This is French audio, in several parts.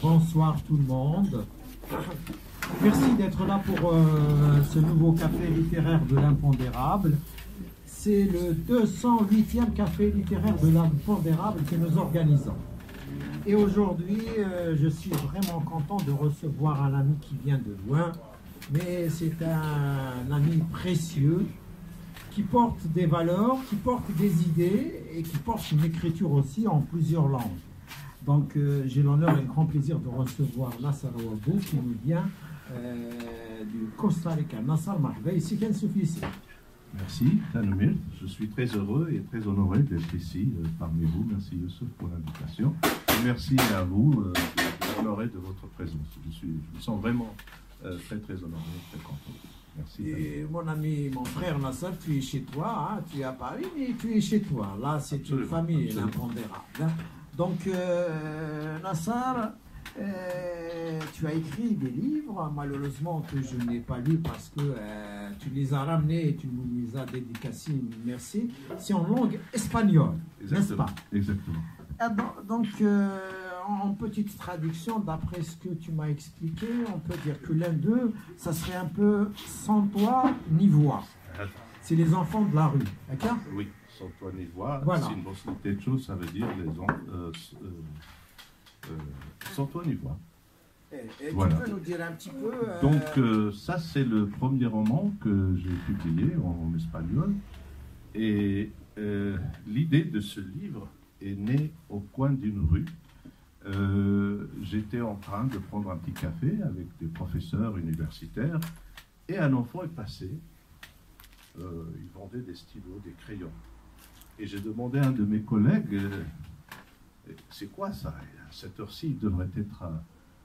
Bonsoir tout le monde. Merci d'être là pour ce nouveau café littéraire de l'impondérable. C'est le 208e café littéraire de l'impondérable que nous organisons. Et aujourd'hui, je suis vraiment content de recevoir un ami qui vient de loin, mais c'est un ami précieux qui porte des valeurs, qui porte des idées et qui porte une écriture aussi en plusieurs langues. Donc j'ai l'honneur et le grand plaisir de recevoir Nassar Ouabou qui nous vient du Costa Rica. Nassar, marhaba, ici, quel suffit. Merci, Tanoumir. Je suis très heureux et très honoré d'être ici parmi vous. Merci Youssef pour l'invitation. Et merci à vous honoré de votre présence. Je me sens vraiment très honoré, très content. Merci. Et mon ami, mon frère Nassar, tu es chez toi, hein, tu es à Paris, mais tu es chez toi. Là, c'est une famille, l'impondérable. Hein. Donc, Nassar, tu as écrit des livres, malheureusement que je n'ai pas lu parce que tu les as ramenés et tu nous les as dédicacés, merci. C'est en langue espagnole, n'est-ce pas? Exactement. Donc, en petite traduction, d'après ce que tu m'as expliqué, on peut dire que l'un d'eux, ça serait un peu sans toi ni voix. C'est les enfants de la rue, d'accord? Oui, sans toi ni voix. Voilà. C'est une bonne chose, ça veut dire les enfants. Sans toi ni voix. Et voilà. Tu peux nous dire un petit peu... Donc ça c'est le premier roman que j'ai publié en espagnol et l'idée de ce livre est née au coin d'une rue. J'étais en train de prendre un petit café avec des professeurs universitaires et un enfant est passé. Il vendait des stylos, des crayons. Et j'ai demandé à un de mes collègues c'est quoi ça? À cette heure-ci, il devrait être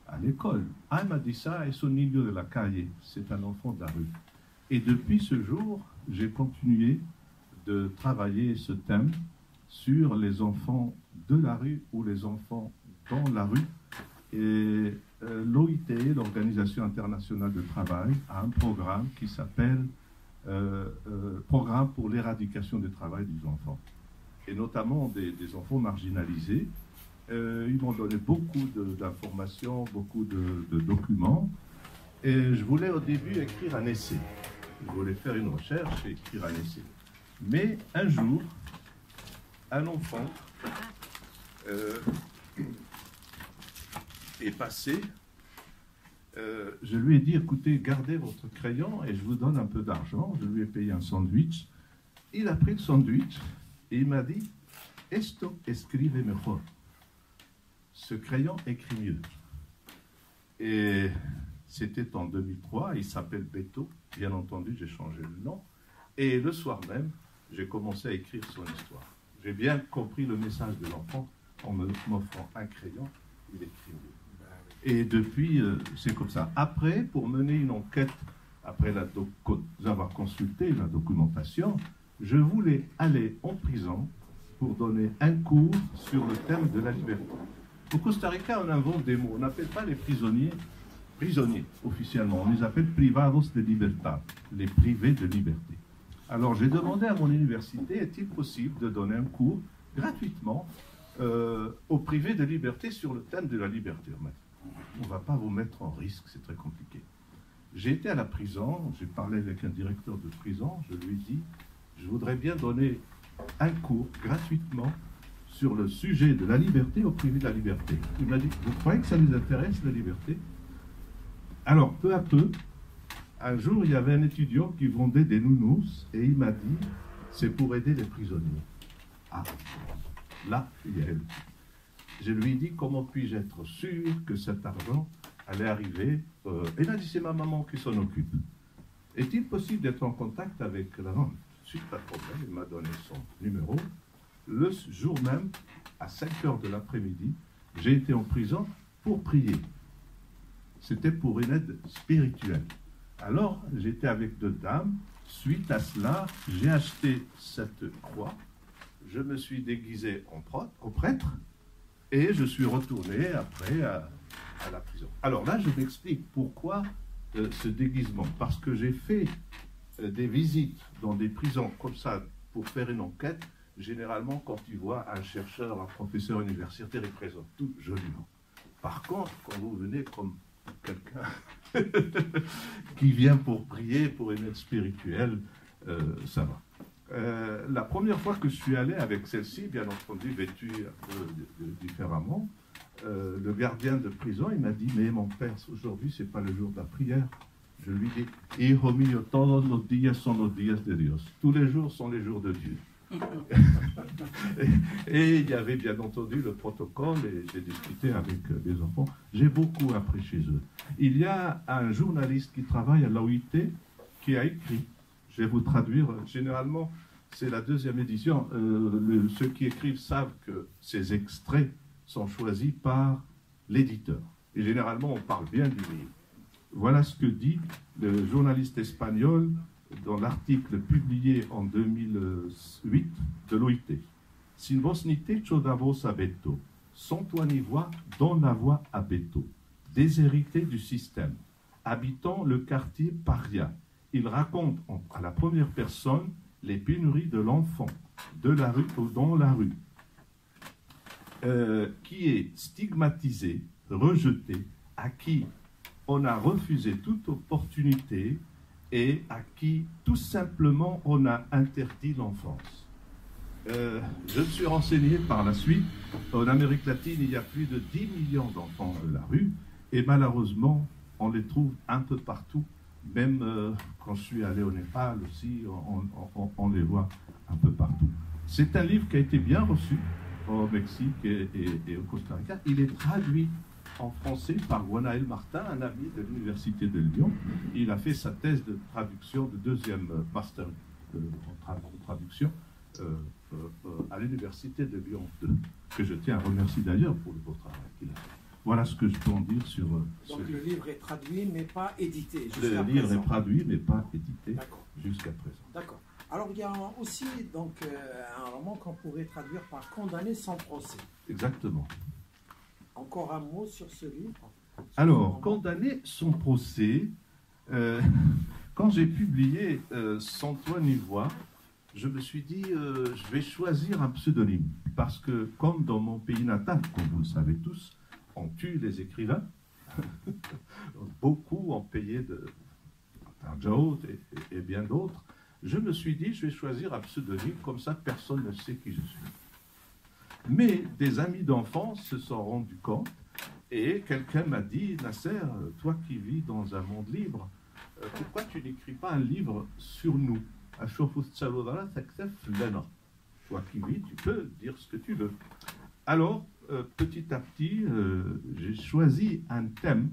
à l'école. Ah, il m'a dit ça, et son niño de la calle, c'est un enfant de la rue. Et depuis ce jour, j'ai continué de travailler ce thème sur les enfants de la rue ou les enfants dans la rue. Et l'OIT, l'Organisation internationale du travail, a un programme qui s'appelle Programme pour l'éradication du travail des enfants. Et notamment des enfants marginalisés. Ils m'ont donné beaucoup d'informations, beaucoup de documents. Et je voulais au début écrire un essai. Je voulais faire une recherche et écrire un essai. Mais un jour, un enfant est passé. Je lui ai dit, écoutez, gardez votre crayon et je vous donne un peu d'argent. Je lui ai payé un sandwich. Il a pris le sandwich et il m'a dit, esto escribe mejor. Ce crayon écrit mieux. Et c'était en 2003, il s'appelle Beto. Bien entendu, j'ai changé le nom. Et le soir même, j'ai commencé à écrire son histoire. J'ai bien compris le message de l'enfant en m'offrant un crayon, il écrit mieux. Et depuis, c'est comme ça. Après, pour mener une enquête, après avoir consulté la documentation, je voulais aller en prison pour donner un cours sur le thème de la liberté. Au Costa Rica, on invente des mots. On n'appelle pas les prisonniers officiellement. On les appelle privados de libertad, les privés de liberté. Alors j'ai demandé à mon université, est-il possible de donner un cours gratuitement aux privés de liberté sur le thème de la liberté? On ne va pas vous mettre en risque, c'est très compliqué. J'ai été à la prison, j'ai parlé avec un directeur de prison, je lui ai dit, je voudrais bien donner un cours gratuitement sur le sujet de la liberté aux privés de la liberté. Il m'a dit, vous croyez que ça nous intéresse, la liberté? Alors, peu à peu, un jour, il y avait un étudiant qui vendait des nounous et il m'a dit, c'est pour aider les prisonniers. Ah, là, il y a elle. Je lui ai dit, comment puis-je être sûr que cet argent allait arriver? Il a dit, c'est ma maman qui s'en occupe. Est-il possible d'être en contact avec la maman? Suite, pas de problème, il m'a donné son numéro. Le jour même, à 5 heures de l'après-midi, j'ai été en prison pour prier. C'était pour une aide spirituelle. Alors, j'étais avec 2 dames. Suite à cela, j'ai acheté cette croix. Je me suis déguisé en prêtre et je suis retourné après à la prison. Alors là, je m'explique pourquoi ce déguisement. Parce que j'ai fait des visites dans des prisons comme ça pour faire une enquête. généralement, quand il voit un chercheur, un professeur universitaire, il présente tout joliment. Par contre, quand vous venez comme quelqu'un qui vient pour prier, pour une aide spirituelle, ça va. La première fois que je suis allé avec celle-ci, bien entendu vêtue un peu différemment, le gardien de prison, il m'a dit, mais mon père, aujourd'hui, c'est pas le jour de la prière. Je lui dis, Hijo mío, todos los días son los días de Dios. Tous les jours sont les jours de Dieu. Et il y avait bien entendu le protocole, et j'ai discuté avec les enfants. J'ai beaucoup appris chez eux. Il y a un journaliste qui travaille à l'OIT qui a écrit. Je vais vous traduire. Généralement, c'est la deuxième édition. Ceux qui écrivent savent que ces extraits sont choisis par l'éditeur. Et généralement, on parle bien du livre. Voilà ce que dit le journaliste espagnol dans l'article publié en 2008 de l'OIT. Sin vos ni techo da vos abeto, sans toi ni voix, dans la voix abeto, déshérité du système, habitant le quartier paria. Il raconte à la première personne les pénuries de l'enfant, de la rue ou dans la rue, qui est stigmatisé, rejeté, à qui on a refusé toute opportunité et à qui tout simplement on a interdit l'enfance. Je me suis renseigné par la suite. En Amérique latine, il y a plus de 10 millions d'enfants de la rue et malheureusement, on les trouve un peu partout. Même quand je suis allé au Népal aussi, on les voit un peu partout. C'est un livre qui a été bien reçu au Mexique et au Costa Rica. Il est traduit en français par Guanaël Martin, un ami de l'Université de Lyon. Il a fait sa thèse de traduction, de deuxième master en traduction à l'Université de Lyon 2, que je tiens à remercier d'ailleurs pour le beau travail qu'il a fait. Voilà ce que je peux en dire sur... Donc le livre est traduit mais pas édité jusqu'à présent. Le livre est traduit mais pas édité jusqu'à présent. D'accord. Alors il y a aussi donc, un roman qu'on pourrait traduire par Condamné sans procès. Exactement. Encore un mot sur ce livre. Alors, Condamné sans procès, quand j'ai publié Sans toi ni voix, je me suis dit, je vais choisir un pseudonyme. Parce que, comme dans mon pays natal, comme vous le savez tous, on tue les écrivains. Beaucoup ont payé de Tarjaout et bien d'autres. Je me suis dit, je vais choisir un pseudonyme, comme ça personne ne sait qui je suis. Mais des amis d'enfance se sont rendus compte et quelqu'un m'a dit, Nasser, toi qui vis dans un monde libre, pourquoi tu n'écris pas un livre sur nous? Toi qui vis, tu peux dire ce que tu veux. Alors, petit à petit, j'ai choisi un thème,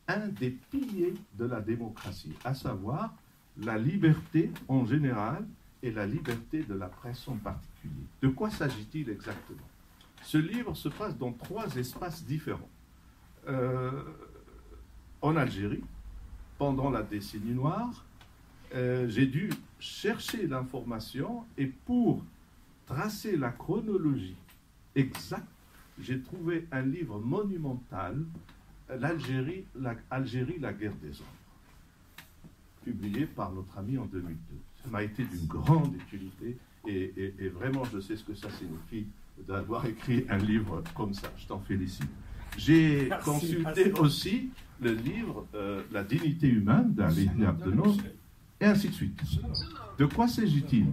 un des piliers de la démocratie, à savoir la liberté en général et la liberté de la presse en particulier. De quoi s'agit-il exactement? Ce livre se passe dans 3 espaces différents. En Algérie, pendant la décennie noire, j'ai dû chercher l'information et pour tracer la chronologie exacte, j'ai trouvé un livre monumental, l'Algérie, la guerre des ombres, publié par notre ami en 2002. Ça m'a été d'une grande utilité et vraiment je sais ce que ça signifie d'avoir écrit un livre comme ça. Je t'en félicite. J'ai consulté aussi le livre La dignité humaine d'Ali Abdelnour et ainsi de suite. De quoi s'agit-il?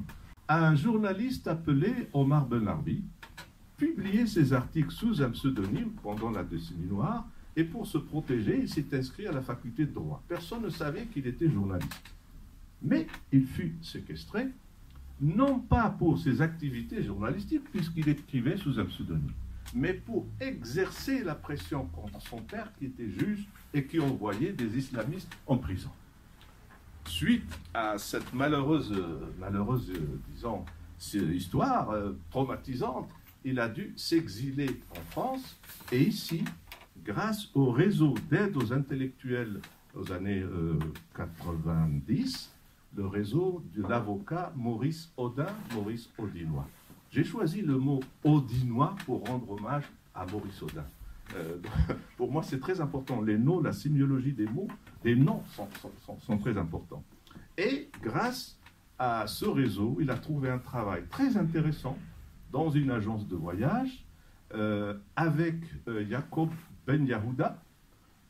Un journaliste appelé Omar Benlarbi publiait ses articles sous un pseudonyme pendant la décennie noire et pour se protéger, il s'est inscrit à la faculté de droit. Personne ne savait qu'il était journaliste. Mais il fut séquestré, non pas pour ses activités journalistiques, puisqu'il écrivait sous un pseudonyme, mais pour exercer la pression contre son père qui était juge et qui envoyait des islamistes en prison. Suite à cette malheureuse disons, histoire traumatisante, il a dû s'exiler en France et ici, grâce au réseau d'aide aux intellectuels aux années 90, le réseau de l'avocat Maurice Audin, Maurice Audinois. J'ai choisi le mot Audinois pour rendre hommage à Maurice Audin. Pour moi, c'est très important. Les noms, la sémiologie des mots, les noms sont très importants. Et grâce à ce réseau, il a trouvé un travail très intéressant dans une agence de voyage avec Jacob Ben Yehuda.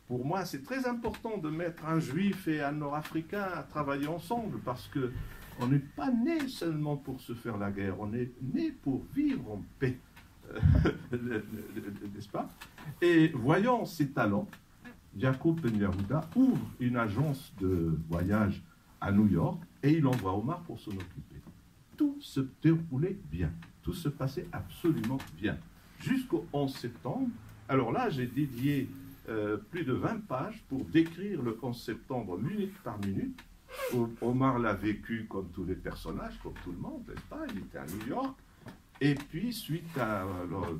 Pour moi, c'est très important de mettre un juif et un nord-africain à travailler ensemble parce qu'on n'est pas né seulement pour se faire la guerre, on est né pour vivre en paix, n'est-ce pas? Et voyant ses talents, Jacob Ben Yehuda ouvre une agence de voyage à New York et il envoie Omar pour s'en occuper. Tout se déroulait bien, tout se passait absolument bien, jusqu'au 11 septembre. Alors là, j'ai dédié plus de 20 pages pour décrire le 11 septembre minute par minute. Omar l'a vécu comme tous les personnages, comme tout le monde, n'est-ce pas? Il était à New York. Et puis,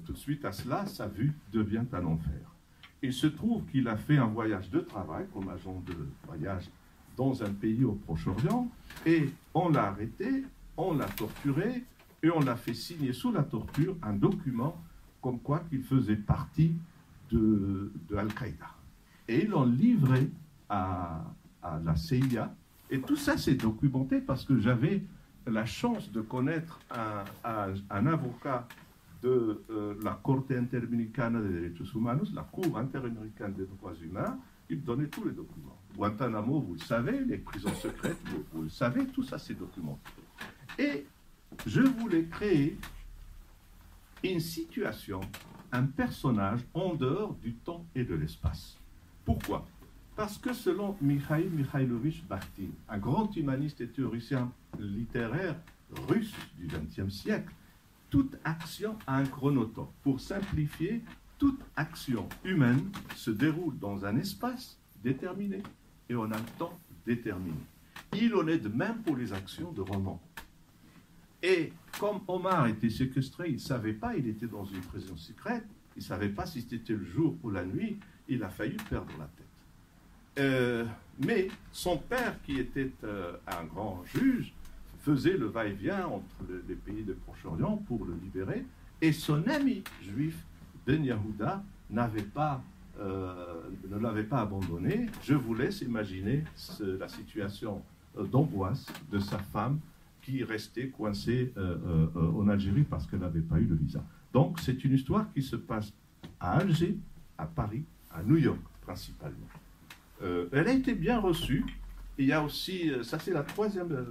tout de suite à cela, sa vue devient un enfer. Il se trouve qu'il a fait un voyage de travail comme agent de voyage dans un pays au Proche-Orient, et on l'a arrêté, on l'a torturé, et on l'a fait signer sous la torture un document comme quoi qu'il faisait partie de Al-Qaïda. Et ils l'ont livré à la CIA, et tout ça s'est documenté parce que j'avais la chance de connaître un avocat de la Corte Interamericana de Derechos Humanos, la Cour interaméricaine des droits humains. Il me donnait tous les documents. Guantanamo, vous le savez, les prisons secrètes, vous le savez, tout ça c'est documenté. Et je voulais créer une situation, un personnage en dehors du temps et de l'espace. Pourquoi? Parce que selon Mikhail Mikhailovich Bakhtin, un grand humaniste et théoricien littéraire russe du XXe siècle, toute action a un chronotope. Pour simplifier, toute action humaine se déroule dans un espace déterminé et en un temps déterminé. Il en est de même pour les actions de roman. Et comme Omar était séquestré, il ne savait pas, il était dans une prison secrète, il ne savait pas si c'était le jour ou la nuit, il a failli perdre la tête. Mais son père, qui était un grand juge, faisait le va-et-vient entre les pays de Proche-Orient pour le libérer, et son ami juif, Ben Yehuda, ne l'avait pas abandonné. Je vous laisse imaginer la situation d'angoisse de sa femme qui restait coincée en Algérie parce qu'elle n'avait pas eu le visa. Donc c'est une histoire qui se passe à Alger, à Paris, à New York principalement. Elle a été bien reçue. Il y a aussi, ça c'est la 3e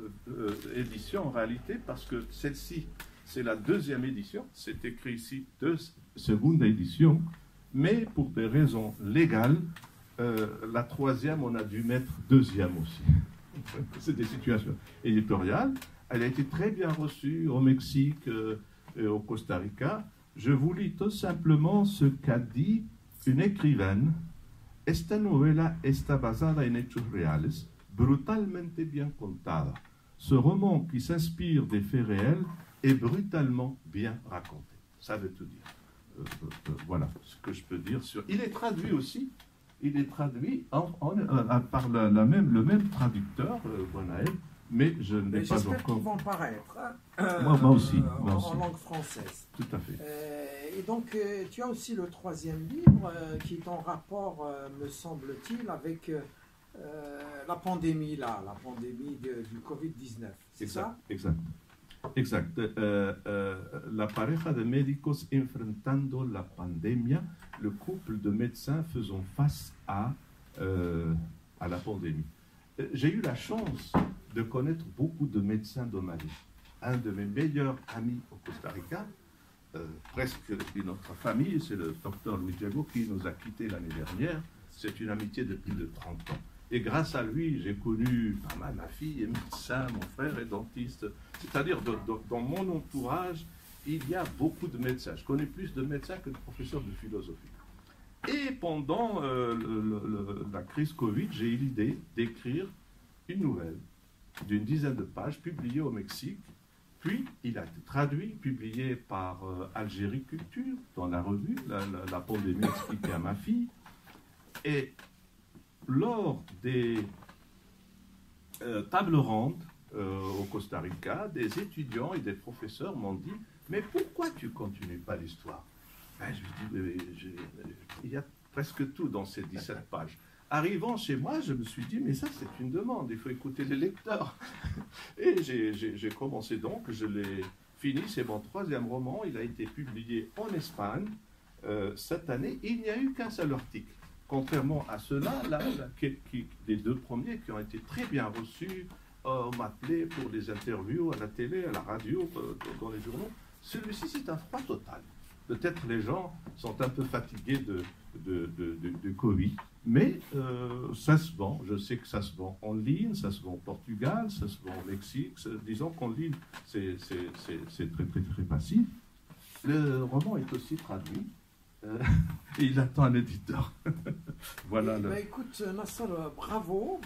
édition en réalité, parce que celle-ci, c'est la 2e édition. C'est écrit ici seconde édition, mais pour des raisons légales, la 3e, on a dû mettre 2e aussi. C'est des situations éditoriales. Elle a été très bien reçue au Mexique et au Costa Rica. Je vous lis tout simplement ce qu'a dit une écrivaine. Esta novela está basada en hechos reales, brutalmente bien contada. Ce roman qui s'inspire des faits réels est brutalement bien raconté. Ça veut tout dire. Voilà ce que je peux dire sur. Il est traduit aussi. Il est traduit par le même traducteur, Bonaël, mais je ne l'ai pas encore. J'espère qu'ils vont paraître. Moi aussi. En langue française. Tout à fait. Et donc, tu as aussi le 3e livre qui est en rapport, me semble-t-il, avec la pandémie, la pandémie du Covid-19. C'est ça? Exact. La pareja de médicos enfrentando la pandemia, le couple de médecins faisant face à la pandémie. J'ai eu la chance de connaître beaucoup de médecins dans ma vie. Un de mes meilleurs amis au Costa Rica, presque depuis notre famille, c'est le docteur Luis Diego qui nous a quittés l'année dernière. C'est une amitié de plus de 30 ans. Et grâce à lui, j'ai connu ma fille est médecin, mon frère est dentiste. C'est-à-dire, dans mon entourage, il y a beaucoup de médecins. Je connais plus de médecins que de professeurs de philosophie. Et pendant la crise Covid, j'ai eu l'idée d'écrire une nouvelle d'une dizaine de pages publiée au Mexique. Puis, il a été traduit, publié par Algérie Culture, dans la revue, la pandémie expliquée à ma fille. Et lors des tables rondes au Costa Rica, des étudiants et des professeurs m'ont dit « Mais pourquoi tu ne continues pas l'histoire » Je lui dis « Il y a presque tout dans ces 17 pages. » arrivant chez moi, je me suis dit, mais ça c'est une demande, il faut écouter les lecteurs. Et j'ai commencé donc, je l'ai fini, c'est mon 3e roman, il a été publié en Espagne cette année, il n'y a eu qu'un seul article. Contrairement à ceux-là, les 2 premiers qui ont été très bien reçus, on m'appelait pour des interviews à la télé, à la radio, dans les journaux. Celui-ci, c'est un froid total. Peut-être les gens sont un peu fatigués de Covid, mais ça se vend. Je sais que ça se vend en ligne, ça se vend au Portugal, ça se vend au Mexique. Disons qu'en ligne, c'est très, très, très facile. Le roman est aussi traduit. Et il attend un éditeur. Voilà. Écoute, Nasser, bravo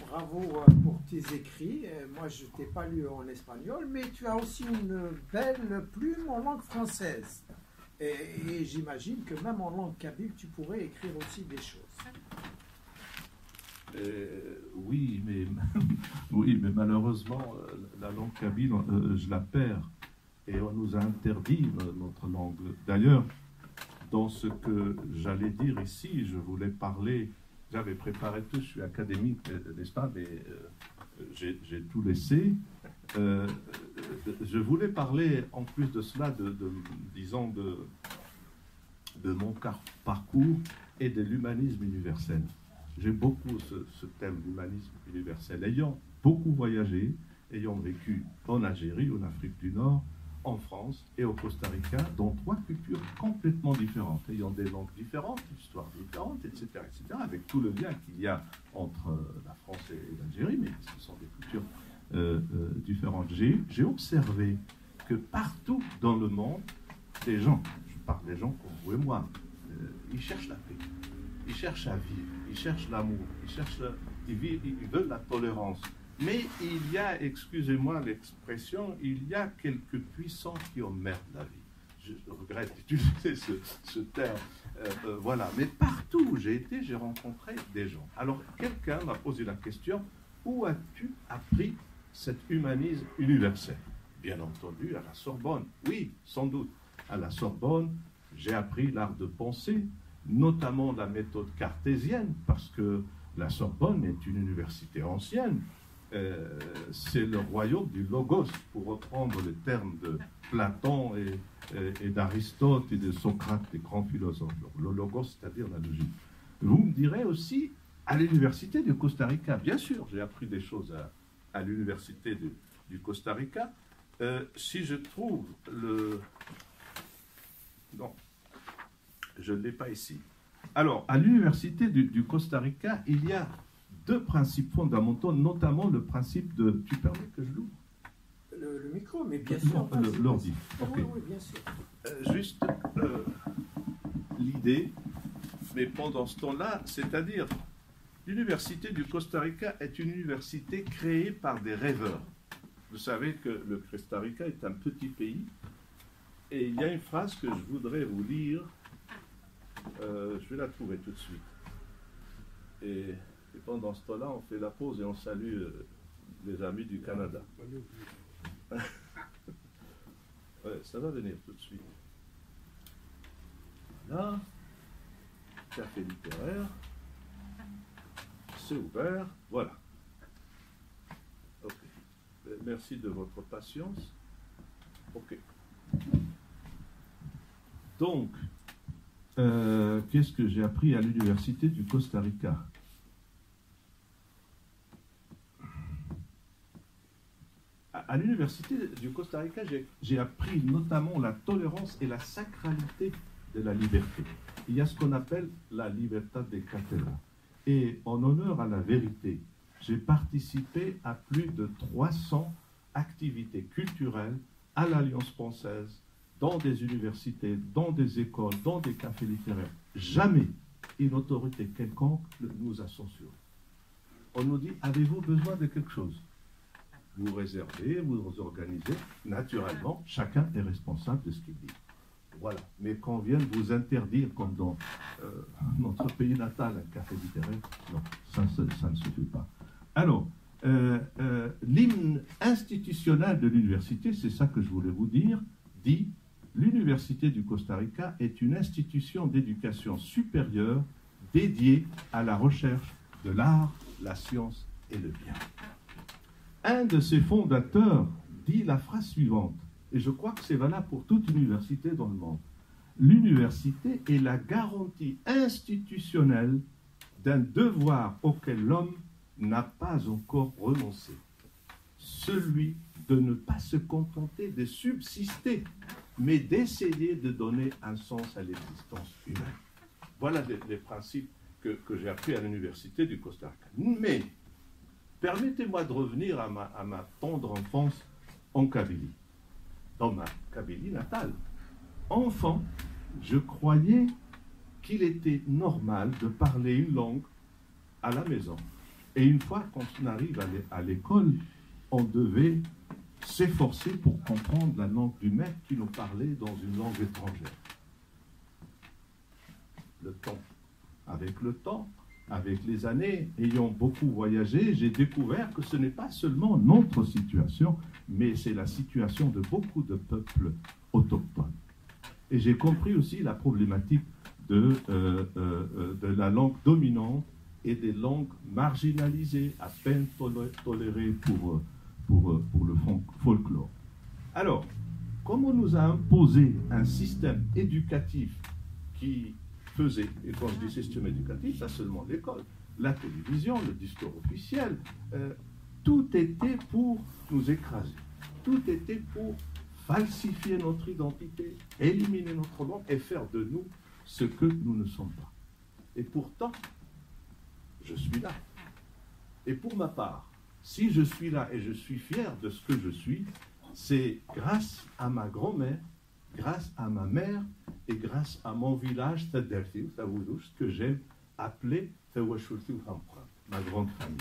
pour tes écrits. Moi, je ne t'ai pas lu en espagnol, mais tu as aussi une belle plume en langue française. Et j'imagine que même en langue kabyle, tu pourrais écrire aussi des choses. Oui, mais malheureusement, la langue kabyle, je la perds. Et on nous a interdit notre langue. D'ailleurs, dans ce que j'allais dire ici, je voulais parler, j'avais préparé tout, je suis académique, n'est-ce pas, mais j'ai tout laissé. Je voulais parler, en plus de cela, disons, de mon parcours et de l'humanisme universel. J'aime beaucoup ce thème d'humanisme universel. Ayant beaucoup voyagé, ayant vécu en Algérie, en Afrique du Nord, en France et au Costa Rica, dans 3 cultures complètement différentes, ayant des langues différentes, histoires différentes, etc., avec tout le lien qu'il y a entre la France et l'Algérie, mais ce sont des cultures différentes. J'ai observé que partout dans le monde, les gens, je parle des gens comme vous et moi, ils cherchent la paix, ils cherchent à vivre, ils cherchent l'amour, ils veulent la tolérance. Mais il y a, excusez-moi l'expression, il y a quelques puissants qui emmerdent la vie. Je regrette d'utiliser ce terme. Voilà. Mais partout où j'ai été, j'ai rencontré des gens. Alors, quelqu'un m'a posé la question, où as-tu appris cet humanisme universel? Bien entendu, à la Sorbonne. Oui, sans doute. À la Sorbonne, j'ai appris l'art de penser, notamment la méthode cartésienne, parce que la Sorbonne est une université ancienne. C'est le royaume du logos, pour reprendre les termes de Platon et d'Aristote et de Socrate, les grands philosophes. Le logos, c'est-à-dire la logique. Vous me direz aussi, à l'université du Costa Rica, bien sûr, j'ai appris des choses à l'université du Costa Rica. Si je trouve le... Non, je ne l'ai pas ici. Alors, à l'université du Costa Rica, il y a 2 principes fondamentaux, notamment le principe de... Tu permets que je l'ouvre? Le micro, mais bien sûr. L'ordi. Okay. Oui, bien sûr. Juste l'idée, mais pendant ce temps-là, c'est-à-dire, l'université du Costa Rica est une université créée par des rêveurs. Vous savez que le Costa Rica est un petit pays, et il y a une phrase que je voudrais vous lire, je vais la trouver tout de suite. Et pendant ce temps-là, on fait la pause et on salue les amis du Canada. Ouais, ça va venir tout de suite. Voilà. Café littéraire. C'est ouvert. Voilà. Ok. Merci de votre patience. Ok. Donc, qu'est-ce que j'ai appris à l'université du Costa Rica? À l'université du Costa Rica, j'ai appris notamment la tolérance et la sacralité de la liberté. Il y a ce qu'on appelle la libertad de cátedra. Et en honneur à la vérité, j'ai participé à plus de 300 activités culturelles à l'Alliance française, dans des universités, dans des écoles, dans des cafés littéraires. Jamais une autorité quelconque nous a censurés. On nous dit, avez-vous besoin de quelque chose? Vous réservez, vous organisez. Naturellement, chacun est responsable de ce qu'il dit. Voilà. Mais qu'on vienne vous interdire, comme dans notre pays natal, un café littéraire, non, ça ne suffit pas. Alors, l'hymne institutionnel de l'université, c'est ça que je voulais vous dire, dit « L'université du Costa Rica est une institution d'éducation supérieure dédiée à la recherche de l'art, la science et le bien. Un de ses fondateurs dit la phrase suivante, et je crois que c'est valable pour toute université dans le monde. L'université est la garantie institutionnelle d'un devoir auquel l'homme n'a pas encore renoncé. Celui de ne pas se contenter de subsister, mais d'essayer de donner un sens à l'existence humaine. Voilà les principes que j'ai appris à l'université du Costa Rica. Mais, permettez-moi de revenir à ma tendre enfance en Kabylie, dans ma Kabylie natale. Enfant, je croyais qu'il était normal de parler une langue à la maison. Et une fois qu'on arrive à l'école, on devait s'efforcer pour comprendre la langue du maître qui nous parlait dans une langue étrangère. Avec le temps, avec les années, ayant beaucoup voyagé, j'ai découvert que ce n'est pas seulement notre situation, mais c'est la situation de beaucoup de peuples autochtones. Et j'ai compris aussi la problématique de la langue dominante et des langues marginalisées, à peine tolérées pour le folklore. Alors, comme on nous a imposé un système éducatif qui faisait, et quand je dis système éducatif, pas seulement l'école, la télévision, le discours officiel, tout était pour nous écraser, tout était pour falsifier notre identité, éliminer notre langue et faire de nous ce que nous ne sommes pas. Et pourtant, je suis là. Et pour ma part, si je suis là et je suis fier de ce que je suis, c'est grâce à ma grand-mère, grâce à ma mère et grâce à mon village, que j'aime appeler ma grande famille.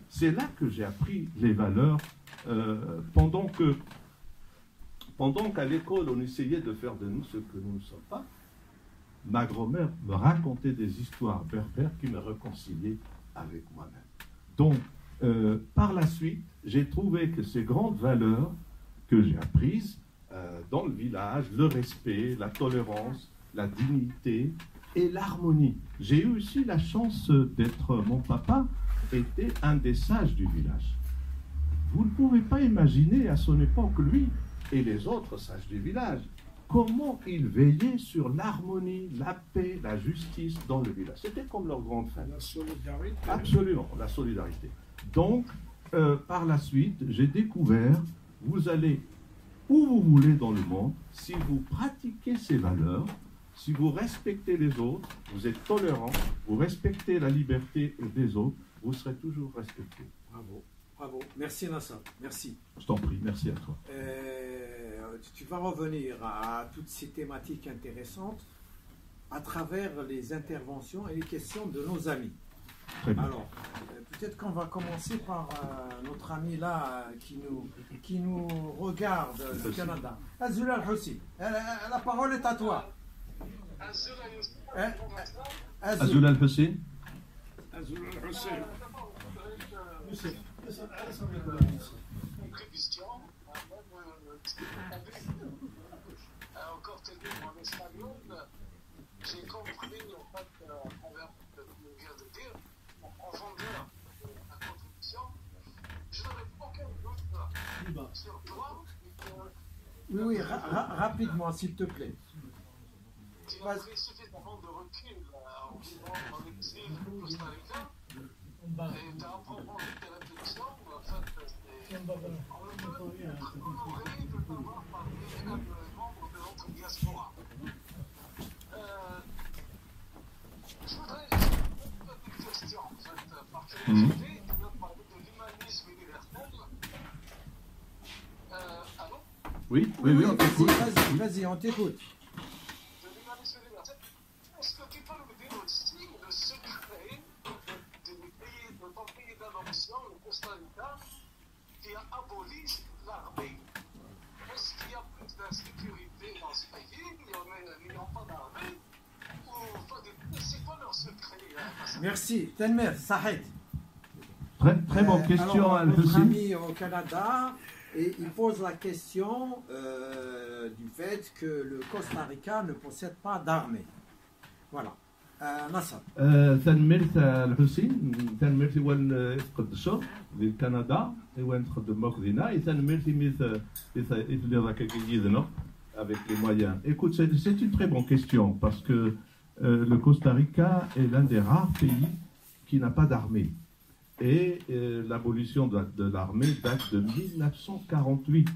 C'est là que j'ai appris les valeurs pendant qu'à l'école on essayait de faire de nous ce que nous ne sommes pas. Ma grand-mère me racontait des histoires berbères qui me réconciliaient avec moi-même. Donc, par la suite, j'ai trouvé que ces grandes valeurs que j'ai apprises dans le village, le respect, la tolérance, la dignité et l'harmonie. J'ai eu aussi la chance d'être, mon papa était un des sages du village. Vous ne pouvez pas imaginer à son époque, lui et les autres sages du village, comment ils veillaient sur l'harmonie, la paix, la justice dans le village. C'était comme leur grande famille. La solidarité. Absolument, la solidarité. Donc, par la suite, j'ai découvert, vous allez où vous voulez dans le monde, si vous pratiquez ces valeurs, si vous respectez les autres, vous êtes tolérant, vous respectez la liberté des autres, vous serez toujours respecté. Bravo, bravo. Merci Nassar, merci. Je t'en prie, merci à toi. Tu vas revenir à toutes ces thématiques intéressantes à travers les interventions et les questions de nos amis. Très bien. Alors, peut-être qu'on va commencer par notre ami là qui nous regarde du Canada. Azul Al-Hussi, la parole est à toi. Azul Al-Hussi. Azul Al-Hussi. Encore tenu en espagnol, j'ai compris en fait envers ce que vient de dire, en profondeur la contribution. Je n'avais aucun doute sur toi. Oui, rapidement, s'il te plaît. Tu as pris suffisamment de recul en vivant dans l'exil costa-ricain et tu as approfondi tes réflexions. En fait, c'est honoré de t'avoir parlé à un membre de notre diaspora. Je voudrais une petite question, en fait, par curiosité. Tu as parlé de l'humanisme universel. Allô? Oui, on t'écoute. De Vas-y, on t'écoute. l'humanisme universel. Est-ce que tu peux nous dire aussi le secret de ton pays d'adoption, le Costa Rica, qui a aboli l'armée? Est-ce qu'il y a plus d'insécurité dans ce pays, n'ayant pas d'armée? C'est quoi leur secret? Merci. Tenmer, Sahed. Très bonne question, Alors, notre Al-Hussi. ami au Canada, et il pose la question du fait que le Costa Rica ne possède pas d'armée. Voilà. نصر. تنمرت الحسين تنمرت وين يفقد الشغل لكندا وين تخدم مخدينا تنمرت مثل ذاك كيدنا avec les moyens. Écoute, c'est une très bonne question parce que le Costa Rica est l'un des rares pays qui n'a pas d'armée. Et l'abolition de l'armée date de 1948.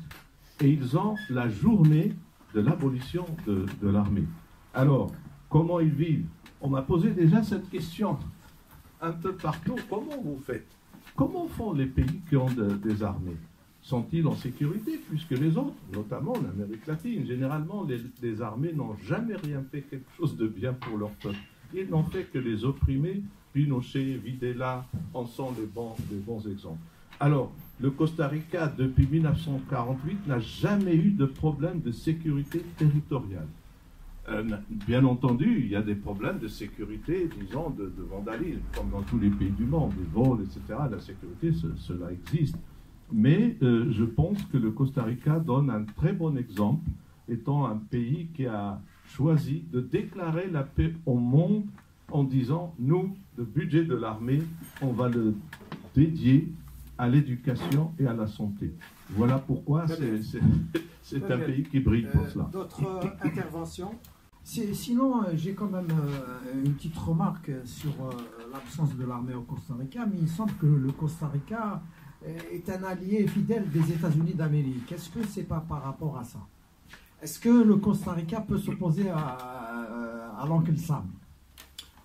Et ils ont la journée de l'abolition de l'armée. Alors, comment ils vivent? On m'a posé déjà cette question un peu partout. Comment vous faites? Comment font les pays qui ont des armées? Sont-ils en sécurité plus que les autres, notamment en Amérique latine? Généralement, les armées n'ont jamais rien fait quelque chose de bien pour leur peuple. Ils n'ont fait que les opprimer. Pinochet, Videla en sont les bons exemples. Alors, le Costa Rica, depuis 1948, n'a jamais eu de problème de sécurité territoriale. Bien entendu, il y a des problèmes de sécurité, disons, de vandalisme, comme dans tous les pays du monde, des vols, etc. La sécurité, cela existe. Mais je pense que le Costa Rica donne un très bon exemple, étant un pays qui a choisi de déclarer la paix au monde en disant, nous, le budget de l'armée, on va le dédier à l'éducation et à la santé. Voilà pourquoi c'est un pays qui brille pour cela. D'autres interventions? Sinon, j'ai quand même une petite remarque sur l'absence de l'armée au Costa Rica, mais il semble que le Costa Rica est un allié fidèle des États-Unis d'Amérique. Est-ce que c'est pas par rapport à ça? Est-ce que le Costa Rica peut s'opposer à l'oncle Sam?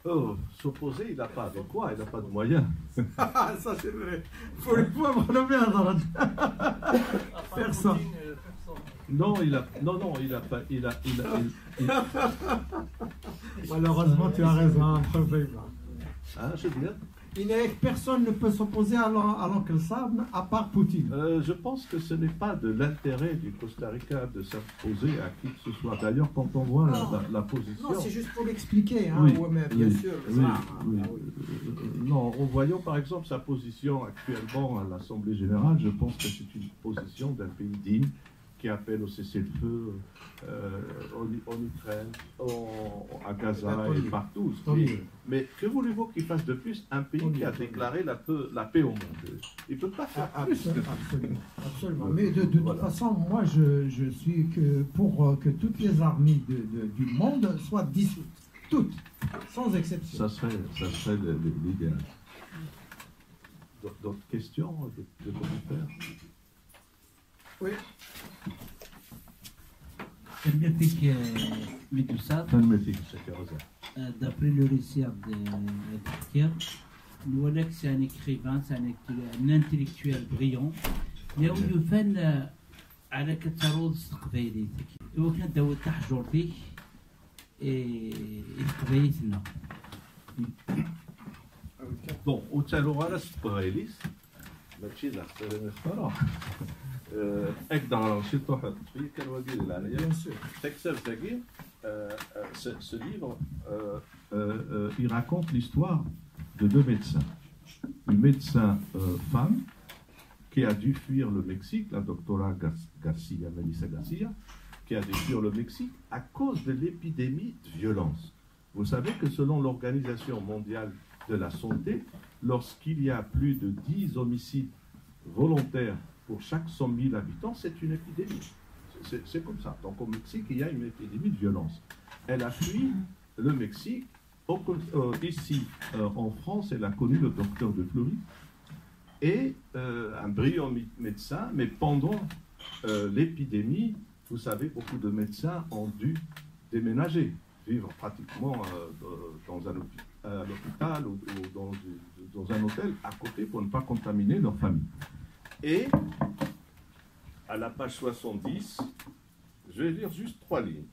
Oh, s'opposer, il n'a pas de quoi, il n'a pas de moyens. Ça c'est vrai. Il faut vraiment bien entendre. Personne. Non, il a pas. Malheureusement, tu as raison. Hein, je veux dire. Personne ne peut s'opposer à l'oncle Sam à part Poutine. Je pense que ce n'est pas de l'intérêt du Costa Rica de s'opposer à qui que ce soit. D'ailleurs, quand on voit la position... Non, c'est juste pour l'expliquer, hein, oui, ouais, mais bien oui, sûr. Oui, oui. Non, en voyant par exemple sa position actuellement à l'Assemblée Générale, je pense que c'est une position d'un pays digne qui appelle au cessez-le-feu en Ukraine, à Gaza et partout. Mais que voulez-vous qu'il fasse de plus? Un pays qui a déclaré la paix au monde. Il ne peut pas faire plus. Absolument. Mais de toute façon, moi, je suis pour que toutes les armées du monde soient dissoutes. Toutes, sans exception. Ça serait l'idéal. D'autres questions de commentaires? Oui. D'après le récit de Noualek, c'est un écrivain, c'est un intellectuel brillant. Mais où il fait على كتروض قبايلي هو كان داود تحجر فيه قبايلتنا. Bon, au Tchalora, c'est pas réaliste. ماشي لا صراحه اقدر شي واحد في كان وكيل العليا Bien sûr. تكسب تاكي ce livre il raconte l'histoire de deux médecins. Une médecin femme qui a dû fuir le Mexique, la doctora Garcia, Melissa Garcia, qui a dû fuir le Mexique à cause de l'épidémie de violence. Vous savez que selon l'Organisation mondiale de la santé, lorsqu'il y a plus de 10 homicides volontaires pour chaque 100 000 habitants, c'est une épidémie. C'est comme ça. Donc au Mexique, il y a une épidémie de violence. Elle a fui le Mexique. Ici, en France, elle a connu le docteur de Fleury et un brillant médecin, mais pendant l'épidémie, vous savez, beaucoup de médecins ont dû déménager, vivre pratiquement dans un l'hôpital ou dans un hôtel à côté pour ne pas contaminer leur famille. Et à la page 70, je vais lire juste 3 lignes.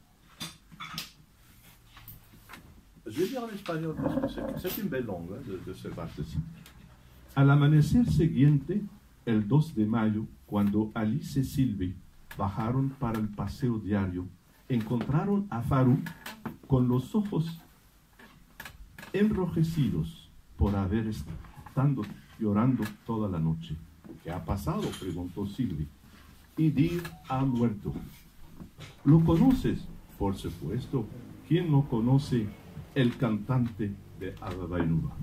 Je vais lire en espagnol parce que c'est une belle langue de ce vaste-ci. Al amanecer siguiente, el 2 de mayo, cuando Alice y Silvi bajaron para el paseo diario, encontraron a Faru con los ojos enrojecidos por haber estado llorando toda la noche. ¿Qué ha pasado?, preguntó Silvi. Idir ha muerto. ¿Lo conoces? Por supuesto. ¿Quién no conoce El cantante de Ava Vainuva.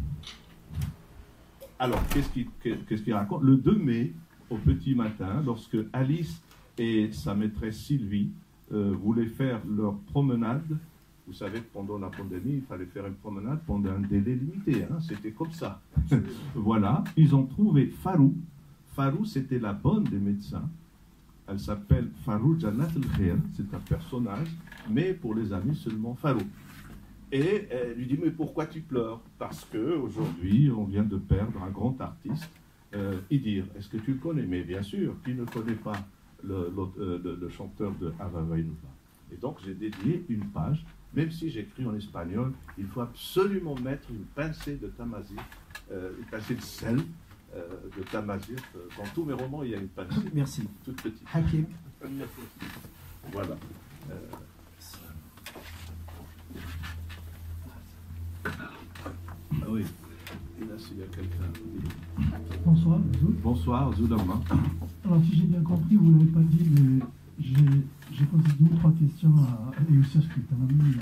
Alors, qu'est-ce qu'il raconte? Le 2 mai, au petit matin, lorsque Alice et sa maîtresse Sylvie voulaient faire leur promenade, vous savez que pendant la pandémie, il fallait faire une promenade pendant un délai limité, hein, c'était comme ça. Voilà, ils ont trouvé Farou. Farou, c'était la bonne des médecins. Elle s'appelle Farou Jannat el-Khair, c'est un personnage, mais pour les amis seulement Farou. Et elle lui dit, mais pourquoi tu pleures? Parce qu'aujourd'hui, on vient de perdre un grand artiste. Idir, est-ce que tu le connais? Mais bien sûr, qui ne connaît pas le chanteur de Ava Vainuva? Et donc, j'ai dédié une page, même si j'écris en espagnol, il faut absolument mettre une pincée de tamazir, une pincée de sel de tamazir. Dans tous mes romans, il y a une pincée. Merci. Toute petite. Hakim. Voilà. Ah oui. Et là, s'il y a quelqu'un. Bonsoir, Zoul. Bonsoir, Zoulama. Alors, si j'ai bien compris, vous ne l'avez pas dit, mais j'ai posé 2 ou 3 questions à Youssef, qui est un ami,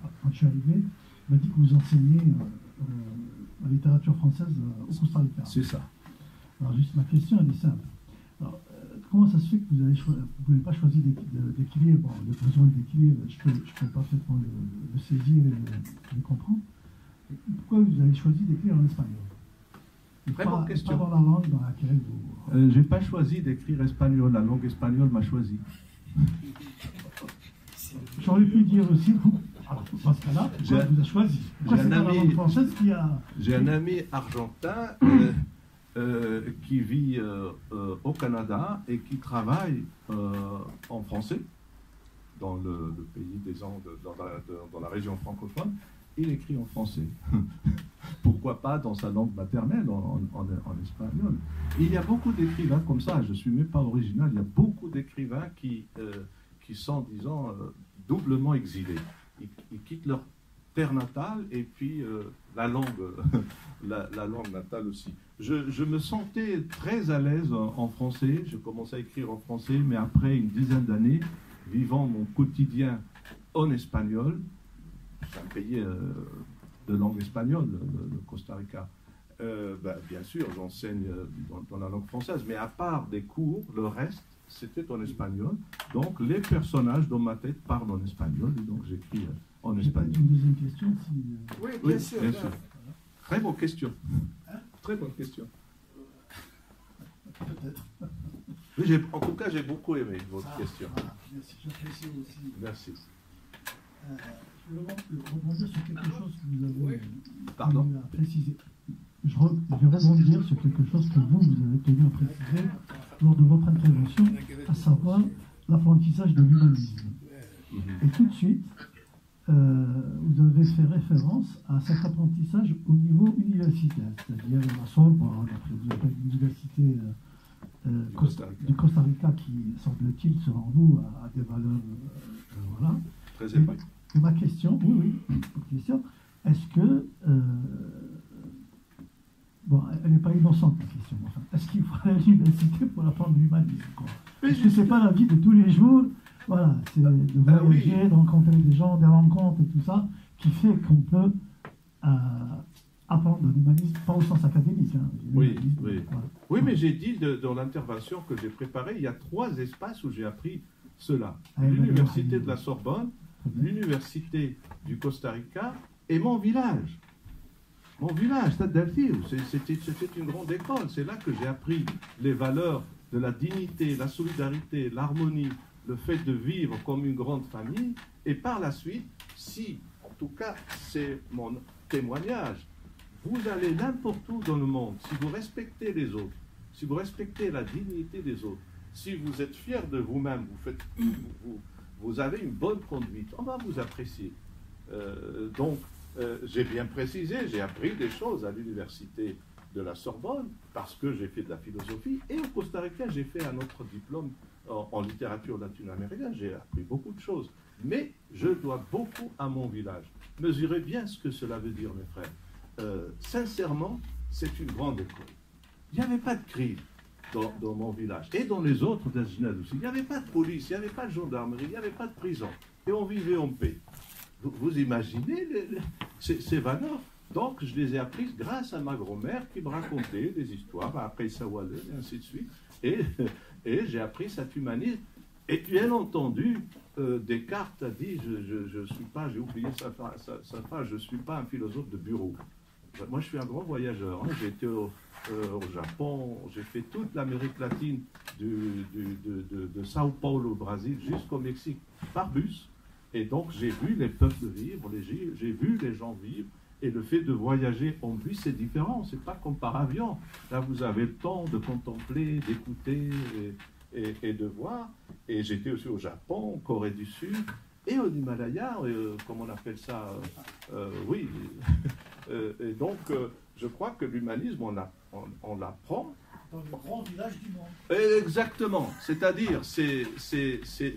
quand je suis arrivé. Il m'a dit que vous enseignez la littérature française au Costa Rica. C'est ça. Alors, juste ma question, elle est simple. Alors, comment ça se fait que vous n'avez pas choisi d'équilibre? Bon, le besoin d'équilibre, je peux parfaitement le saisir et le comprendre. Pourquoi vous avez choisi d'écrire en espagnol? Très bonne question. Pas dans la langue dans laquelle vous... J'ai pas choisi d'écrire espagnol, la langue espagnole m'a choisi. J'aurais pu dire aussi, alors, dans ce cas-là, pourquoi vous avez choisi? Pourquoi c'est dans la langue française qui a... J'ai un ami argentin qui vit au Canada et qui travaille en français dans le pays des Andes, dans la région francophone. Il écrit en français. Pourquoi pas dans sa langue maternelle, en espagnol? Et il y a beaucoup d'écrivains comme ça, je ne suis même pas original, il y a beaucoup d'écrivains qui sont, disons, doublement exilés. Ils quittent leur terre natale et puis la langue natale aussi. Je me sentais très à l'aise en français, je commençais à écrire en français, mais après une dizaine d'années, vivant mon quotidien en espagnol, c'est un pays de langue espagnole, le Costa Rica. Bien sûr, j'enseigne dans la langue française, mais à part des cours, le reste, c'était en espagnol. Donc, les personnages dans ma tête parlent en espagnol, et donc j'écris en espagnol. Une deuxième question, si... Oui, bien sûr. Bien sûr. Très bonne question. Très bonne question. Peut-être. Oui, en tout cas, j'ai beaucoup aimé votre question. Merci, j'apprécie aussi. Merci. Je voulais rebondir sur quelque chose que vous avez Pardon. tenu à préciser. Je vais rebondir sur quelque chose que vous avez tenu à préciser lors de votre intervention, à savoir l'apprentissage de l'humanisme. Et tout de suite, vous avez fait référence à cet apprentissage au niveau universitaire, c'est-à-dire la Sorbonne, l'université du Costa Rica qui, semble-t-il, selon vous, a des valeurs... voilà. Très élevé. Et ma question, question, est-ce que... bon, elle n'est pas innocente, la question. Enfin, est-ce qu'il faut aller à l'université pour apprendre l'humanisme? Est-ce que ce n'est pas la vie de tous les jours? Voilà, c'est de voyager, de rencontrer des gens, des rencontres et tout ça, qui fait qu'on peut apprendre l'humanisme, pas au sens académique. Hein, oui, voilà. Oui, mais j'ai dit dans l'intervention que j'ai préparée, il y a 3 espaces où j'ai appris cela. L'université de la Sorbonne, l'université du Costa Rica et mon village. Mon village, Stade d'Alfil, c'était une grande école. C'est là que j'ai appris les valeurs de la dignité, la solidarité, l'harmonie, le fait de vivre comme une grande famille. Et par la suite, si, en tout cas, c'est mon témoignage, vous allez n'importe où dans le monde, si vous respectez les autres, si vous respectez la dignité des autres, si vous êtes fier de vous-même, vous avez une bonne conduite, on va vous apprécier. Donc, j'ai bien précisé, j'ai appris des choses à l'université de la Sorbonne parce que j'ai fait de la philosophie et au Costa Rica, j'ai fait un autre diplôme en littérature latino-américaine. J'ai appris beaucoup de choses, mais je dois beaucoup à mon village. Mesurez bien ce que cela veut dire, mes frères. Sincèrement, c'est une grande école. Il n'y avait pas de crise dans mon village et dans les autres d'Aginad aussi. Il n'y avait pas de police, il n'y avait pas de gendarmerie, il n'y avait pas de prison et on vivait en paix. vous imaginez ces valeurs. Donc, je les ai apprises grâce à ma grand-mère qui me racontait des histoires, après Sawale, et ainsi de suite. Et j'ai appris cet humanisme. Et bien entendu, Descartes a dit, je suis pas, j'ai oublié sa phrase, je ne suis pas un philosophe de bureau. Moi, je suis un grand voyageur. Hein. J'ai été au Japon, j'ai fait toute l'Amérique latine, de Sao Paulo au Brésil jusqu'au Mexique par bus. Et donc, j'ai vu les peuples vivre, j'ai vu les gens vivre. Et le fait de voyager en bus, c'est différent. C'est pas comme par avion. Là, vous avez le temps de contempler, d'écouter et de voir. Et j'étais aussi au Japon, en Corée du Sud, et au Himalaya, comme on appelle ça, oui. Et donc, je crois que l'humanisme, on l'apprend. Dans le grand village du monde. Exactement. C'est-à-dire, c'est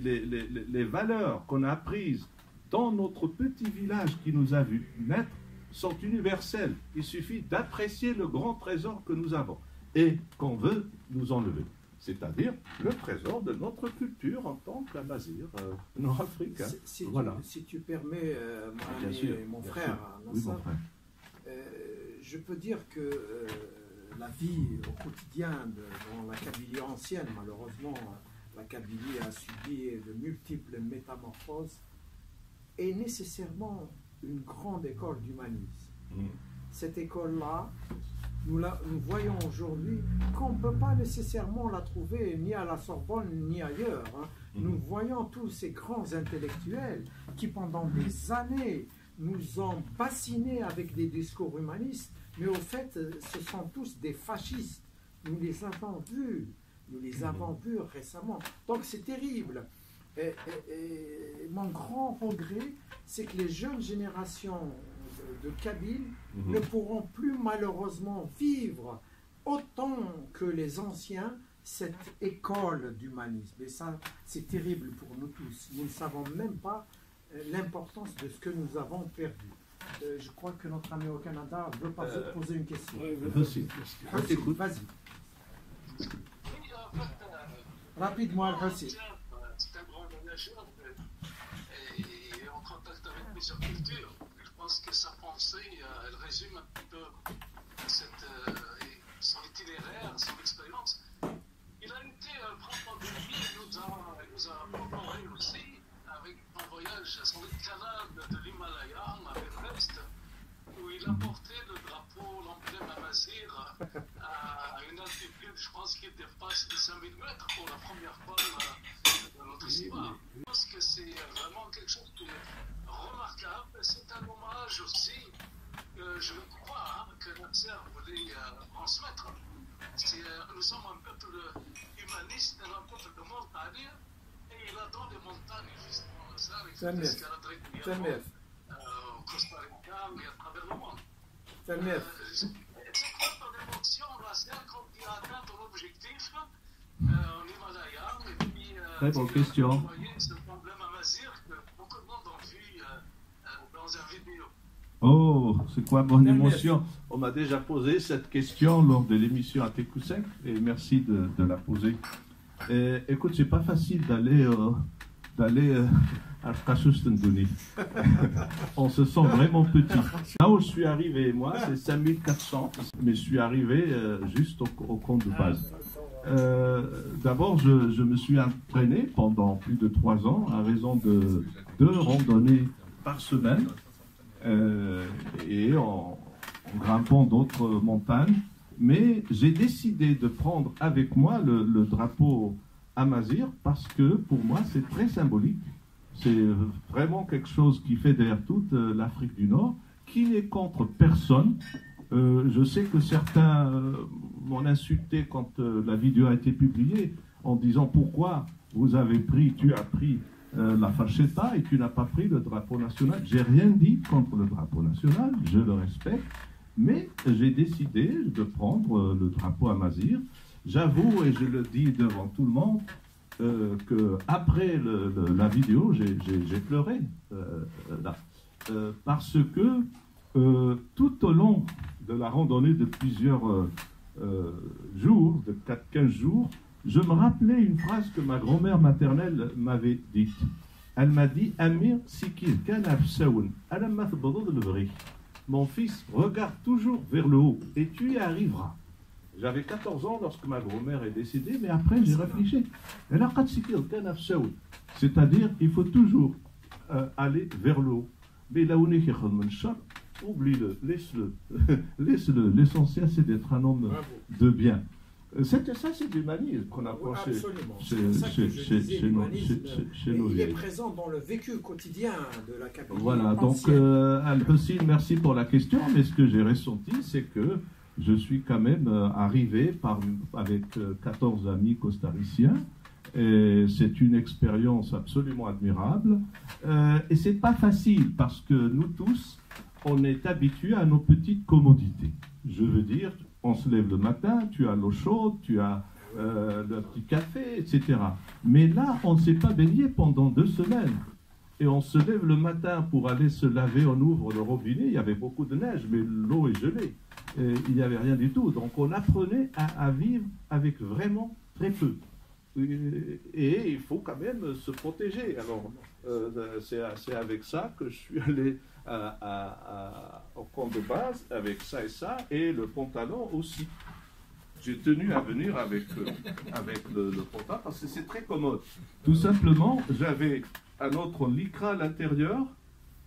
les valeurs qu'on a apprises dans notre petit village qui nous a vu naître sont universelles. Il suffit d'apprécier le grand trésor que nous avons et qu'on veut nous enlever. C'est-à-dire le trésor de notre culture en tant qu'Amazir nord-africain. Voilà. Si tu permets, mon ami et mon frère, oui, mon frère. Je peux dire que la vie au quotidien dans la Kabylie ancienne, malheureusement, la Kabylie a subi de multiples métamorphoses, est nécessairement une grande école d'humanisme. Cette école-là, nous voyons aujourd'hui qu'on ne peut pas nécessairement la trouver ni à la Sorbonne ni ailleurs. Hein. Nous voyons tous ces grands intellectuels qui, pendant des années, nous ont bassinés avec des discours humanistes, mais au fait, ce sont tous des fascistes. Nous les avons vus récemment. Donc c'est terrible. Et mon grand regret, c'est que les jeunes générations de Kabyles ne pourront plus malheureusement vivre autant que les anciens cette école d'humanisme. Et ça, c'est terrible pour nous tous. Nous ne savons même pas l'importance de ce que nous avons perdu. Je crois que notre ami au Canada veut poser une question. Vas-y. Vas-y. Rapidement, Al-Hassi. C'est un grand voyageur et en contact avec plusieurs cultures. Je pense que sa pensée, elle résume un petit peu son itinéraire, son expérience. Il a été prendre de lui, il nous a préparé aussi avec un voyage, son escalade de l'Himalaya à l'Everest, où il a porté le drapeau, l'emblème Amazir à une altitude, je pense, qui dépasse les 5000 mètres pour la première fois de notre histoire. Je pense que c'est vraiment quelque chose de remarquable. C'est un hommage aussi, je crois, que Nasser voulait transmettre. Nous sommes un peuple humaniste, un peuple de montagne, et il adore les montagnes, justement, ça, avec l'escalade régulièrement au Costa Rica et à travers le monde. C'est quoi ton émotion, Nasser, quand tu as atteint ton objectif en Himalaya, et puis très bonne question. Vous voyez ce problème Amazir que beaucoup de monde ont vu dans un vidéo. Oh, c'est quoi mon émotion? On m'a déjà posé cette question lors de l'émission à Tekousek, et merci de la poser. Écoute, c'est pas facile d'aller à Kashustendouni. On se sent vraiment petit. Là où je suis arrivé, moi, c'est 5400, mais je suis arrivé juste au compte de base. D'abord, je me suis entraîné pendant plus de 3 ans à raison de 2 randonnées par semaine et en grimpant d'autres montagnes. Mais j'ai décidé de prendre avec moi le drapeau Amazir parce que pour moi c'est très symbolique. C'est vraiment quelque chose qui fédère toute l'Afrique du Nord, qui n'est contre personne. Je sais que certains m'ont insulté quand la vidéo a été publiée en disant pourquoi tu as pris la fascetta et tu n'as pas pris le drapeau national. J'ai rien dit contre le drapeau national, je le respecte, mais j'ai décidé de prendre le drapeau Amazir. J'avoue, et je le dis devant tout le monde, qu'après la vidéo, j'ai pleuré là. Parce que tout au long de la randonnée de plusieurs jours, de 4-15 jours, je me rappelais une phrase que ma grand-mère maternelle m'avait dite. Elle m'a dit Amir Sikir Kanaf Saoun, mon fils, regarde toujours vers le haut et tu y arriveras. J'avais 14 ans lorsque ma grand-mère est décédée, mais après j'ai réfléchi. C'est-à-dire, il faut toujours aller vers le haut. Mais là où on est, oublie-le, laisse-le. Laisse-le. L'essentiel, c'est d'être un homme de bien. Ça, c'est du humanisme qu'on approche chez nos il est présent dans le vécu quotidien de la Kabylie. Voilà, donc Al-Hussein, merci pour la question, mais ce que j'ai ressenti, c'est que je suis quand même arrivé avec 14 amis costariciens, et c'est une expérience absolument admirable, et c'est pas facile, parce que nous tous, on est habitués à nos petites commodités. Je veux dire, on se lève le matin, tu as l'eau chaude, tu as le petit café, etc. Mais là, on ne s'est pas baigné pendant 2 semaines. Et on se lève le matin pour aller se laver, on ouvre le robinet, il y avait beaucoup de neige, mais l'eau est gelée. Et il n'y avait rien du tout. Donc on apprenait à vivre avec vraiment très peu. Et il faut quand même se protéger. Alors, c'est avec ça que je suis allé au camp de base, avec ça et ça, et le pantalon aussi. J'ai tenu à venir avec le pantalon parce que c'est très commode. Tout simplement, j'avais un autre lycra à l'intérieur,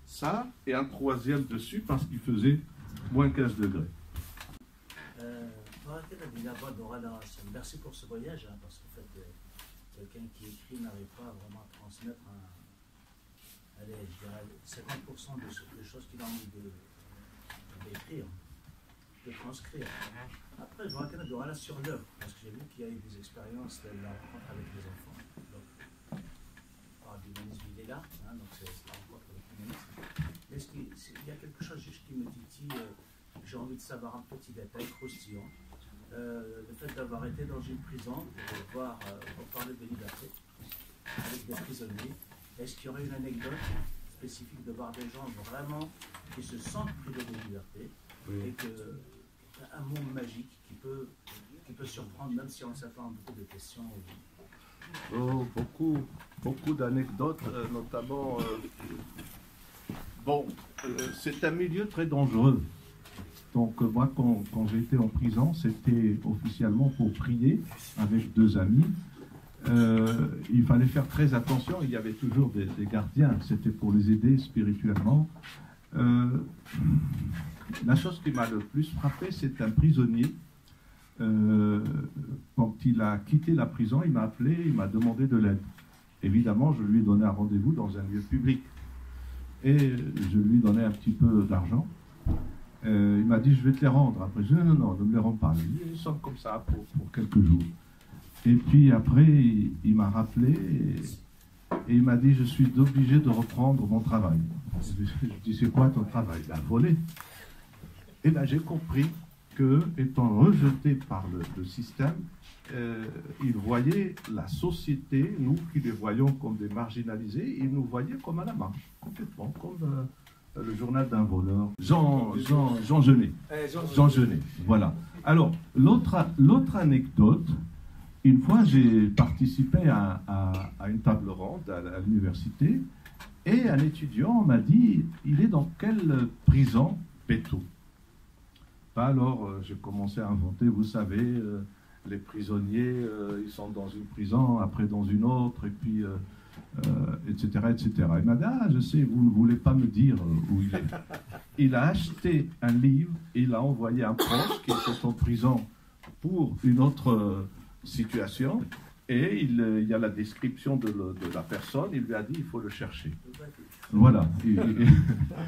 ça, et un troisième dessus parce qu'il faisait moins 15 degrés. Merci pour ce voyage, hein, parce qu'en fait, quelqu'un qui écrit n'arrive pas à vraiment transmettre allez, je dirais 50% des choses qu'il a envie d'écrire, de transcrire. Après, je vois qu'il y aura sur l'œuvre, parce que j'ai vu qu'il y a eu des expériences de la rencontre avec les enfants. Donc, par l'humanisme, il est là, hein, donc c'est la rencontre avec l'humanisme. Mais il y a quelque chose juste qui me titille, j'ai envie de savoir un petit détail croustillant. Le fait d'avoir été dans une prison, pour parler de liberté, avec des prisonniers, est-ce qu'il y aurait une anecdote spécifique de voir des gens vraiment qui se sentent privés de liberté, oui, et un monde magique qui peut surprendre, même si on s'attend à beaucoup de questions? Oh, beaucoup d'anecdotes, notamment. C'est un milieu très dangereux. Donc moi, quand j'étais en prison, c'était officiellement pour prier avec 2 amis. Il fallait faire très attention, il y avait toujours des gardiens, c'était pour les aider spirituellement. La chose qui m'a le plus frappé, c'est un prisonnier. Quand il a quitté la prison, il m'a appelé, il m'a demandé de l'aide. Évidemment, je lui ai donné un rendez-vous dans un lieu public. Et je lui ai donné un petit peu d'argent. Il m'a dit, je vais te les rendre. Après, je lui ai dit, non, ne me les rends pas. Ils sont comme ça pour quelques jours. Et puis après, il m'a rappelé et il m'a dit, je suis obligé de reprendre mon travail. Je dis, c'est quoi ton travail? Voler. Et là, j'ai compris que, étant rejeté par le système, il voyait la société, nous qui les voyons comme des marginalisés, il nous voyait comme à la marge, complètement, comme le journal d'un voleur. Jean Genet. Jean Genet, voilà. Alors, l'autre anecdote, une fois, j'ai participé à une table ronde à l'université et un étudiant m'a dit, il est dans quelle prison, Beto? Alors, j'ai commencé à inventer, vous savez, les prisonniers, ils sont dans une prison, après dans une autre, et puis, etc., etc. Il m'a dit, je sais, vous ne voulez pas me dire où il est. Il a acheté un livre, il a envoyé un proche qui était en prison pour une autre situation, et il y a la description de la personne, il lui a dit, il faut le chercher. Voilà.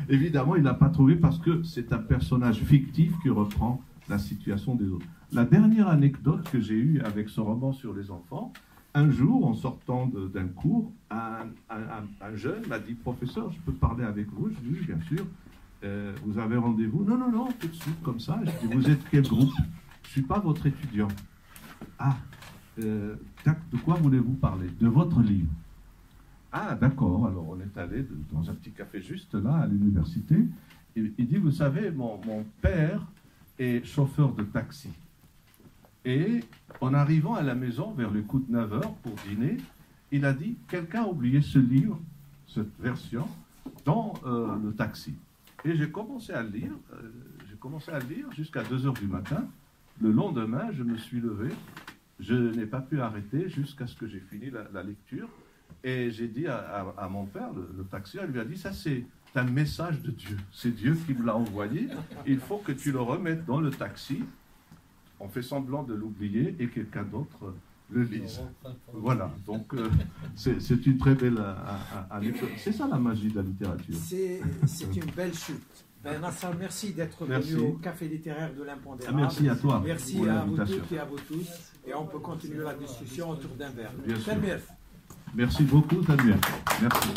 Évidemment, il n'a pas trouvé parce que c'est un personnage fictif qui reprend la situation des autres. La dernière anecdote que j'ai eue avec ce roman sur les enfants, un jour, en sortant d'un cours, un jeune m'a dit, professeur, je peux parler avec vous? Je dis, oui, bien sûr. Vous avez rendez-vous? Non, tout de suite, comme ça. Je dis, vous êtes quel groupe? Je ne suis pas votre étudiant. Ah, de quoi voulez-vous parler? De votre livre. Ah, d'accord. Alors, on est allé dans un petit café juste là, à l'université. Il dit, vous savez, mon père est chauffeur de taxi. Et en arrivant à la maison, vers le coup de 9h pour dîner, il a dit, quelqu'un a oublié ce livre cette version dans le taxi. Et j'ai commencé à lire jusqu'à 2 heures du matin. Le lendemain, je me suis levé, je n'ai pas pu arrêter jusqu'à ce que j'ai fini la lecture. Et j'ai dit à mon père, le taxieur, il lui a dit, ça c'est un message de Dieu. C'est Dieu qui me l'a envoyé. Il faut que tu le remettes dans le taxi. On fait semblant de l'oublier et quelqu'un d'autre le lise. Voilà, donc c'est une très belle anecdote. C'est ça la magie de la littérature. C'est une belle chute. Ben Nasser, merci d'être venu au Café littéraire de l'Impondérable. Merci à toi. Merci pour à vous l'invitation. toutes et à vous tous. Et on peut continuer la discussion autour d'un verre. Bien sûr. Tanwir. Merci beaucoup, Tanwir. Merci.